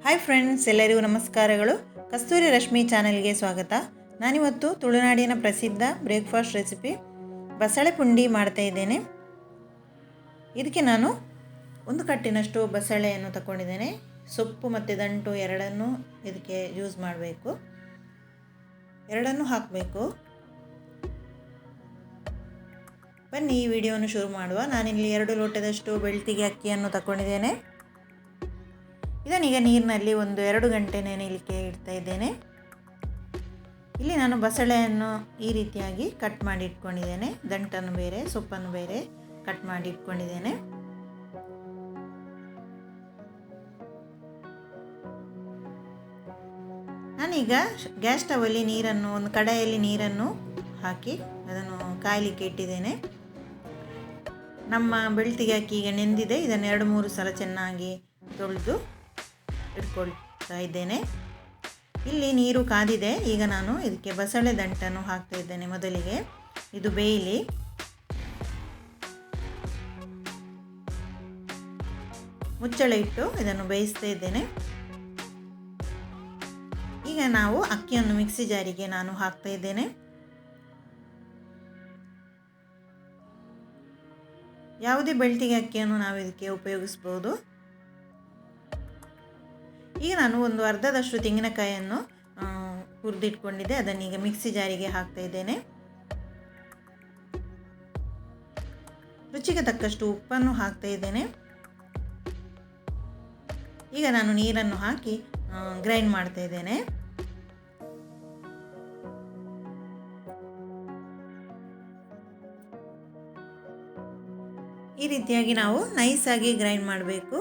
Hi friends, ಎಲ್ಲರಿಗೂ ನಮಸ್ಕಾರಗಳು. ಕಸ್ತೂರಿ ರಶ್ಮಿ ಚಾನೆಲ್ಗೆ ಸ್ವಾಗತ. ನಾನಿವತ್ತು ತುಳುನಾಡಿನ ಪ್ರಸಿದ್ಧ ಬ್ರೇಕ್ಫಾಸ್ಟ್ ರೆಸಿಪಿ ಬಸಳೆ ಪುಂಡಿ ಮಾಡ್ತಾ ಇದ್ದೇನೆ. ಇದಕ್ಕೆ ನಾನು ಒಂದು ಕಟ್ಟಿನಷ್ಟು ಬಸಳೆಯನ್ನು ತಗೊಂಡಿದ್ದೇನೆ. ಸೊಪ್ಪು ಮತ್ತು ದಂಟು ಎರಡನ್ನೂ ಇದಕ್ಕೆ ಯೂಸ್ ಮಾಡಬೇಕು, ಎರಡನ್ನೂ ಹಾಕಬೇಕು. ಬನ್ನಿ ಈ ವಿಡಿಯೋವನ್ನು ಶುರು ಮಾಡುವ. ನಾನಿಲ್ಲಿ 2 ಲೋಟದಷ್ಟು ಬೆಳ್ತಿಗೆ ಅಕ್ಕಿಯನ್ನು ತಗೊಂಡಿದ್ದೇನೆ. ಇದನ್ನೀಗ ನೀರಿನಲ್ಲಿ 1-2 ಗಂಟೆ ನೆನೆಯಲಿಕ್ಕೆ ಇಡ್ತಾ ಇದ್ದೇನೆ. ಇಲ್ಲಿ ನಾನು ಬಸಳೆಯನ್ನು ಈ ರೀತಿಯಾಗಿ ಕಟ್ ಮಾಡಿ ಇಟ್ಕೊಂಡಿದ್ದೇನೆ. ದಂಟನ್ನು ಬೇರೆ, ಸೊಪ್ಪನ್ನು ಬೇರೆ ಕಟ್ ಮಾಡಿ ಇಟ್ಕೊಂಡಿದ್ದೇನೆ. ನಾನೀಗ ಗ್ಯಾಸ್ ಸ್ಟವಲ್ಲಿ ಒಂದು ಕಡಾಯಲ್ಲಿ ನೀರನ್ನು ಹಾಕಿ ಅದನ್ನು ಕಾಯಲಿಕ್ಕೆ ಇಟ್ಟಿದ್ದೇನೆ. ನಮ್ಮ ಬೆಳ್ತಿಗೆ ಅಕ್ಕಿ ಈಗ ನೆಂದಿದೆ. ಇದನ್ನು 2-3 ಸಲ ಚೆನ್ನಾಗಿ ತೊಳೆದು ಇಟ್ಕೊಳ್ತಾ ಇದ್ದೇನೆ. ಇಲ್ಲಿ ನೀರು ಕಾದಿದೆ. ಈಗ ನಾನು ಇದಕ್ಕೆ ಬಸಳೆ ದಂಟನ್ನು ಹಾಕ್ತಾ ಇದ್ದೇನೆ. ಮೊದಲಿಗೆ ಇದು ಬೇಯಲಿ. ಮುಚ್ಚಳ ಇಟ್ಟು ಇದನ್ನು ಬೇಯಿಸ್ತಾ ಇದ್ದೇನೆ. ಈಗ ನಾವು ಅಕ್ಕಿಯನ್ನು ಮಿಕ್ಸಿ ಜಾರಿಗೆ ನಾನು ಹಾಕ್ತಾ ಇದ್ದೇನೆ. ಯಾವುದೇ ಬೆಳ್ತಿಗೆ ಅಕ್ಕಿಯನ್ನು ನಾವು ಇದಕ್ಕೆ ಉಪಯೋಗಿಸ್ಬೋದು. ಈಗ ನಾನು ಒಂದು ಅರ್ಧದಷ್ಟು ತೆಂಗಿನಕಾಯಿಯನ್ನು ಹುರಿದಿಟ್ಕೊಂಡಿದ್ದೆ. ಅದನ್ನೀಗ ಮಿಕ್ಸಿ ಜಾರಿಗೆ ಹಾಕ್ತಾ ಇದ್ದೇನೆ. ರುಚಿಗೆ ತಕ್ಕಷ್ಟು ಉಪ್ಪನ್ನು ಹಾಕ್ತಾ ಇದ್ದೇನೆ. ಈಗ ನಾನು ನೀರನ್ನು ಹಾಕಿ ಗ್ರೈಂಡ್ ಮಾಡ್ತಾ ಇದ್ದೇನೆ. ಈ ರೀತಿಯಾಗಿ ನಾವು ನೈಸಾಗಿ ಗ್ರೈಂಡ್ ಮಾಡಬೇಕು.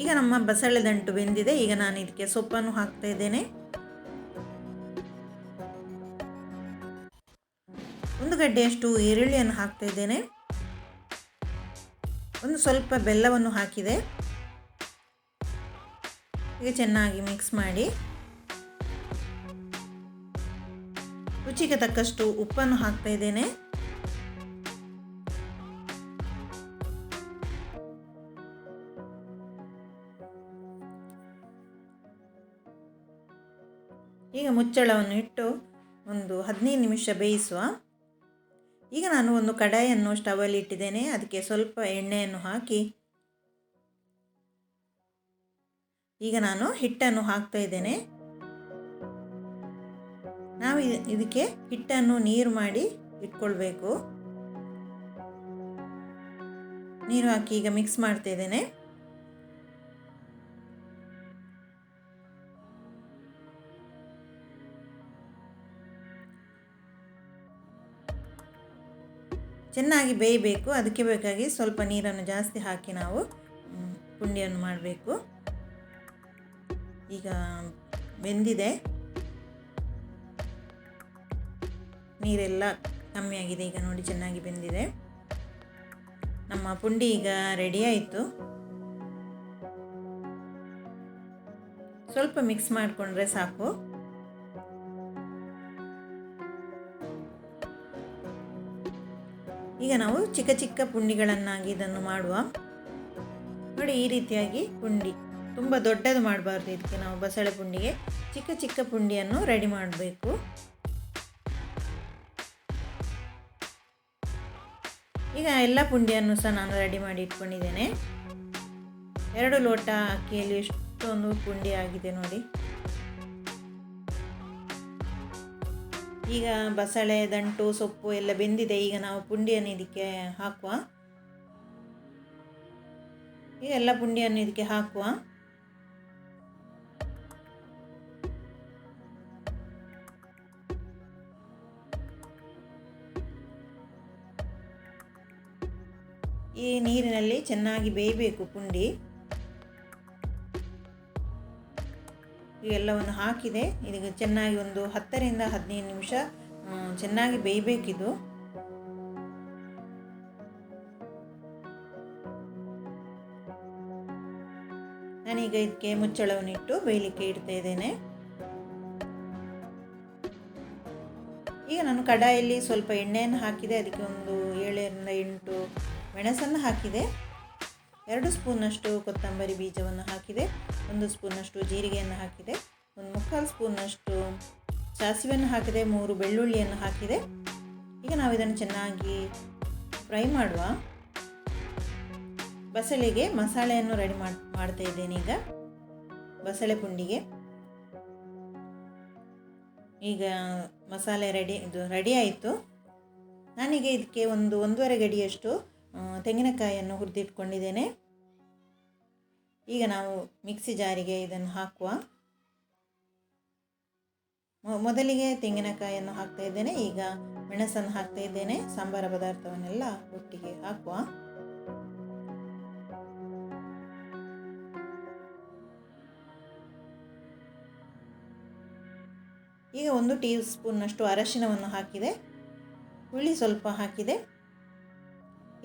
ಈಗ ನಮ್ಮ ಬಸಳೆ ದಂಟು ಬೆಂದಿದೆ. ಈಗ ನಾನು ಇದಕ್ಕೆ ಸೊಪ್ಪನ್ನು ಹಾಕ್ತಾ ಇದ್ದೇನೆ. 1 ಗಡ್ಡೆಯಷ್ಟು ಈರುಳ್ಳಿಯನ್ನು ಹಾಕ್ತಾ ಇದ್ದೇನೆ. ಒಂದು ಸ್ವಲ್ಪ ಬೆಲ್ಲವನ್ನು ಹಾಕಿದೆ. ಈಗ ಚೆನ್ನಾಗಿ ಮಿಕ್ಸ್ ಮಾಡಿ ರುಚಿಗೆ ತಕ್ಕಷ್ಟು ಉಪ್ಪನ್ನು ಹಾಕ್ತಾ ಇದ್ದೇನೆ. ಈಗ ಮುಚ್ಚಳವನ್ನು ಇಟ್ಟು ಒಂದು 15 ನಿಮಿಷ ಬೇಯಿಸುವ. ಈಗ ನಾನು ಒಂದು ಕಡಾಯಿಯನ್ನು ಸ್ಟವಲ್ಲಿ ಇಟ್ಟಿದ್ದೇನೆ. ಅದಕ್ಕೆ ಸ್ವಲ್ಪ ಎಣ್ಣೆಯನ್ನು ಹಾಕಿ ಈಗ ನಾನು ಹಿಟ್ಟನ್ನು ಹಾಕ್ತಾ ಇದ್ದೇನೆ. ನಾವು ಇದಕ್ಕೆ ಹಿಟ್ಟನ್ನು ನೀರು ಮಾಡಿ ಇಟ್ಕೊಳ್ಬೇಕು. ನೀರು ಹಾಕಿ ಈಗ ಮಿಕ್ಸ್ ಮಾಡ್ತಾ ಇದ್ದೇನೆ. ಚೆನ್ನಾಗಿ ಬೇಯಬೇಕು. ಅದಕ್ಕೆ ಬೇಕಾಗಿ ಸ್ವಲ್ಪ ನೀರನ್ನು ಜಾಸ್ತಿ ಹಾಕಿ ನಾವು ಪುಂಡಿಯನ್ನು ಮಾಡಬೇಕು. ಈಗ ಬೆಂದಿದೆ. ನೀರೆಲ್ಲ ಕಮ್ಮಿಯಾಗಿದೆ. ಈಗ ನೋಡಿ ಚೆನ್ನಾಗಿ ಬೆಂದಿದೆ. ನಮ್ಮ ಪುಂಡಿ ಈಗ ರೆಡಿ ಆಯಿತು. ಸ್ವಲ್ಪ ಮಿಕ್ಸ್ ಮಾಡಿಕೊಂಡ್ರೆ ಸಾಕು. ಈಗ ನಾವು ಚಿಕ್ಕ ಚಿಕ್ಕ ಪುಂಡಿಗಳನ್ನಾಗಿ ಇದನ್ನು ಮಾಡುವ. ನೋಡಿ ಈ ರೀತಿಯಾಗಿ ಪುಂಡಿ, ತುಂಬ ದೊಡ್ಡದು ಮಾಡಬಾರ್ದು. ಇದಕ್ಕೆ ನಾವು ಬಸಳೆ ಪುಂಡಿಗೆ ಚಿಕ್ಕ ಚಿಕ್ಕ ಪುಂಡಿಯನ್ನು ರೆಡಿ ಮಾಡಬೇಕು. ಈಗ ಎಲ್ಲ ಪುಂಡಿಯನ್ನು ಸಹ ನಾನು ರೆಡಿ ಮಾಡಿ ಇಟ್ಕೊಂಡಿದ್ದೇನೆ. 2 ಲೋಟ ಅಕ್ಕಿಯಲ್ಲಿ ಎಷ್ಟೊಂದು ಪುಂಡಿ ಆಗಿದೆ ನೋಡಿ. ಈಗ ಬಸಳೆ ದಂಟು ಸೊಪ್ಪು ಎಲ್ಲ ಬೆಂದಿದೆ. ಈಗ ನಾವು ಪುಂಡಿಯನ್ನು ಇದಕ್ಕೆ ಹಾಕುವ. ಈಗ ಎಲ್ಲ ಪುಂಡಿಯನ್ನು ಇದಕ್ಕೆ ಹಾಕುವ. ಈ ನೀರಿನಲ್ಲಿ ಚೆನ್ನಾಗಿ ಬೇಯಬೇಕು ಪುಂಡಿ. ಇವೆಲ್ಲವನ್ನು ಹಾಕಿದೆ. ಇದೀಗ ಚೆನ್ನಾಗಿ ಒಂದು 10-15 ನಿಮಿಷ ಚೆನ್ನಾಗಿ ಬೇಯಬೇಕಿದು. ನಾನೀಗ ಇದಕ್ಕೆ ಮುಚ್ಚಳವನ್ನು ಇಟ್ಟು ಬೇಯಲಿಕ್ಕೆ ಇಡ್ತಾ ಇದ್ದೇನೆ. ಈಗ ನಾನು ಕಡಾಯಲ್ಲಿ ಸ್ವಲ್ಪ ಎಣ್ಣೆಯನ್ನು ಹಾಕಿದೆ. ಅದಕ್ಕೆ ಒಂದು 7-8 ಮೆಣಸನ್ನು ಹಾಕಿದೆ. 2 ಸ್ಪೂನ್ನಷ್ಟು ಕೊತ್ತಂಬರಿ ಬೀಜವನ್ನು ಹಾಕಿದೆ, 1 ಸ್ಪೂನ್ನಷ್ಟು ಜೀರಿಗೆಯನ್ನು ಹಾಕಿದೆ, 1/4 ಸ್ಪೂನ್ನಷ್ಟು ಸಾಸಿವೆಯನ್ನು ಹಾಕಿದೆ, 3 ಬೆಳ್ಳುಳ್ಳಿಯನ್ನು ಹಾಕಿದೆ. ಈಗ ನಾವು ಇದನ್ನು ಚೆನ್ನಾಗಿ ಫ್ರೈ ಮಾಡುವ. ಬಸಳೆಗೆ ಮಸಾಲೆಯನ್ನು ರೆಡಿ ಮಾಡ್ತಾ ಇದ್ದೇನೆ. ಈಗ ಬಸಳೆ ಪುಂಡಿಗೆ ಈಗ ಮಸಾಲೆ ರೆಡಿ ಆಯಿತು. ನಾನೀಗ ಇದಕ್ಕೆ 1.5 ಗಡಿಯಷ್ಟು ತೆಂಗಿನಕಾಯಿಯನ್ನು ಹುರಿದಿಟ್ಕೊಂಡಿದ್ದೇನೆ. ಈಗ ನಾವು ಮಿಕ್ಸಿ ಜಾರಿಗೆ ಇದನ್ನು ಹಾಕುವ. ಮೊದಲಿಗೆ ತೆಂಗಿನಕಾಯಿಯನ್ನು ಹಾಕ್ತಾ ಇದ್ದೇನೆ, ಈಗ ಮೆಣಸನ್ನು ಹಾಕ್ತಾ ಇದ್ದೇನೆ. ಸಾಂಬಾರ ಪದಾರ್ಥವನ್ನೆಲ್ಲ ಒಟ್ಟಿಗೆ ಹಾಕುವ. ಈಗ 1 ಟೀ ಸ್ಪೂನ್ನಷ್ಟು ಅರಶಿನವನ್ನು ಹಾಕಿದೆ, ಹುಳಿ ಸ್ವಲ್ಪ ಹಾಕಿದೆ.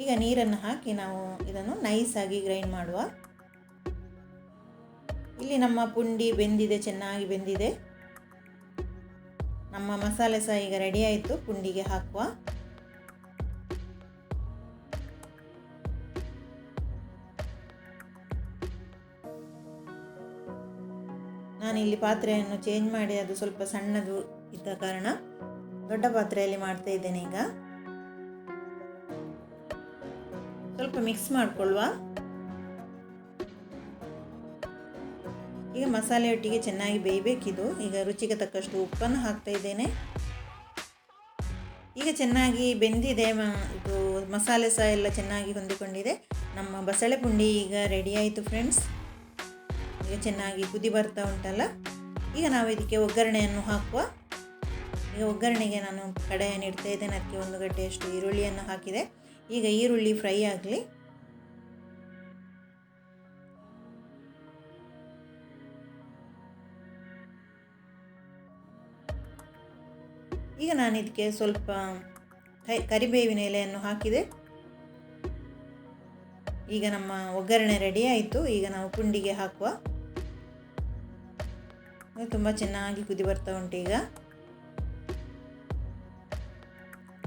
ಈಗ ನೀರನ್ನು ಹಾಕಿ ನಾವು ಇದನ್ನು ನೈಸಾಗಿ ಗ್ರೈಂಡ್ ಮಾಡುವ. ಇಲ್ಲಿ ನಮ್ಮ ಪುಂಡಿ ಬೆಂದಿದೆ, ಚೆನ್ನಾಗಿ ಬೆಂದಿದೆ. ನಮ್ಮ ಮಸಾಲೆ ಸಹ ಈಗ ರೆಡಿ ಆಯಿತು. ಪುಂಡಿಗೆ ಹಾಕುವ. ನಾನಿಲ್ಲಿ ಪಾತ್ರೆಯನ್ನು ಚೇಂಜ್ ಮಾಡಿ ಅದು ಸ್ವಲ್ಪ ಸಣ್ಣದು ಇದ್ದ ಕಾರಣ ದೊಡ್ಡ ಪಾತ್ರೆಯಲ್ಲಿ ಮಾಡ್ತಾ ಇದ್ದೇನೆ. ಈಗ ಸ್ವಲ್ಪ ಮಿಕ್ಸ್ ಮಾಡಿಕೊಳ್ಳುವ. ಈಗ ಮಸಾಲೆಯೊಟ್ಟಿಗೆ ಚೆನ್ನಾಗಿ ಬೇಯಬೇಕಿದು. ಈಗ ರುಚಿಗೆ ತಕ್ಕಷ್ಟು ಉಪ್ಪನ್ನು ಹಾಕ್ತಾ ಇದ್ದೇನೆ. ಈಗ ಚೆನ್ನಾಗಿ ಬೆಂದಿದೆ, ಇದು ಮಸಾಲೆ ಸಹ ಎಲ್ಲ ಚೆನ್ನಾಗಿ ಹೊಂದಿಕೊಂಡಿದೆ. ನಮ್ಮ ಬಸಳೆ ಪುಂಡಿ ಈಗ ರೆಡಿ ಆಯಿತು ಫ್ರೆಂಡ್ಸ್. ಈಗ ಚೆನ್ನಾಗಿ ಕುದಿ ಬರ್ತಾ ಉಂಟಲ್ಲ. ಈಗ ನಾವು ಇದಕ್ಕೆ ಒಗ್ಗರಣೆಯನ್ನು ಹಾಕುವ. ಈಗ ಒಗ್ಗರಣೆಗೆ ನಾನು ಕಡಾಯನ್ನು ಇಡ್ತಾ ಇದ್ದೇನೆ. ಅದಕ್ಕೆ 1 ಗಡ್ಡೆಯಷ್ಟು ಈರುಳ್ಳಿಯನ್ನು ಹಾಕಿದೆ. ಈಗ ಈರುಳ್ಳಿ ಫ್ರೈ ಆಗಲಿ. ಈಗ ನಾನು ಇದಕ್ಕೆ ಸ್ವಲ್ಪ ಕರಿಬೇವಿನ ಎಲೆಯನ್ನು ಹಾಕಿದೆ. ಈಗ ನಮ್ಮ ಒಗ್ಗರಣೆ ರೆಡಿ ಆಯಿತು. ಈಗ ನಾವು ಪುಂಡಿಗೆ ಹಾಕುವ. ತುಂಬ ಚೆನ್ನಾಗಿ ಕುದಿ ಬರ್ತಾ ಉಂಟು. ಈಗ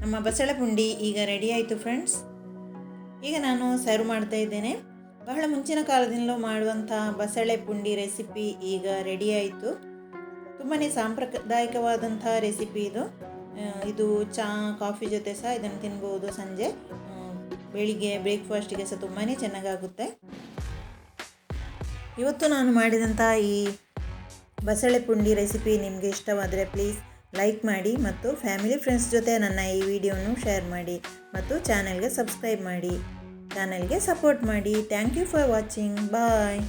ನಮ್ಮ ಬಸಳೆ ಪುಂಡಿ ಈಗ ರೆಡಿ ಆಯಿತು ಫ್ರೆಂಡ್ಸ್. ಈಗ ನಾನು ಸರ್ವ್ ಮಾಡ್ತಾ ಇದ್ದೇನೆ. ಬಹಳ ಮುಂಚಿನ ಕಾಲದಿಂದಲೂ ಮಾಡುವಂಥ ಬಸಳೆ ಪುಂಡಿ ರೆಸಿಪಿ ಈಗ ರೆಡಿ ಆಯಿತು. ತುಂಬಾ ಸಾಂಪ್ರದಾಯಿಕವಾದಂಥ ರೆಸಿಪಿ ಇದು. ಇದು ಚಹಾ ಕಾಫಿ ಜೊತೆ ಸಹ ಇದನ್ನು ತಿನ್ಬೋದು. ಸಂಜೆ ಬೆಳಿಗ್ಗೆ ಬ್ರೇಕ್ಫಾಸ್ಟಿಗೆ ಸಹ ತುಂಬಾ ಚೆನ್ನಾಗಾಗುತ್ತೆ. ಇವತ್ತು ನಾನು ಮಾಡಿದಂಥ ಈ ಬಸಳೆ ಪುಂಡಿ ರೆಸಿಪಿ ನಿಮಗೆ ಇಷ್ಟವಾದರೆ ಪ್ಲೀಸ್ ಲೈಕ್ ಮಾಡಿ ಮತ್ತು ಫ್ಯಾಮಿಲಿ ಫ್ರೆಂಡ್ಸ್ ಜೊತೆ ನನ್ನ ಈ ವಿಡಿಯೋನು ಶೇರ್ ಮಾಡಿ ಮತ್ತು ಚಾನೆಲ್ಗೆ ಸಬ್ಸ್ಕ್ರೈಬ್ ಮಾಡಿ, ಚಾನೆಲ್ಗೆ ಸಪೋರ್ಟ್ ಮಾಡಿ. Thank you for watching. Bye.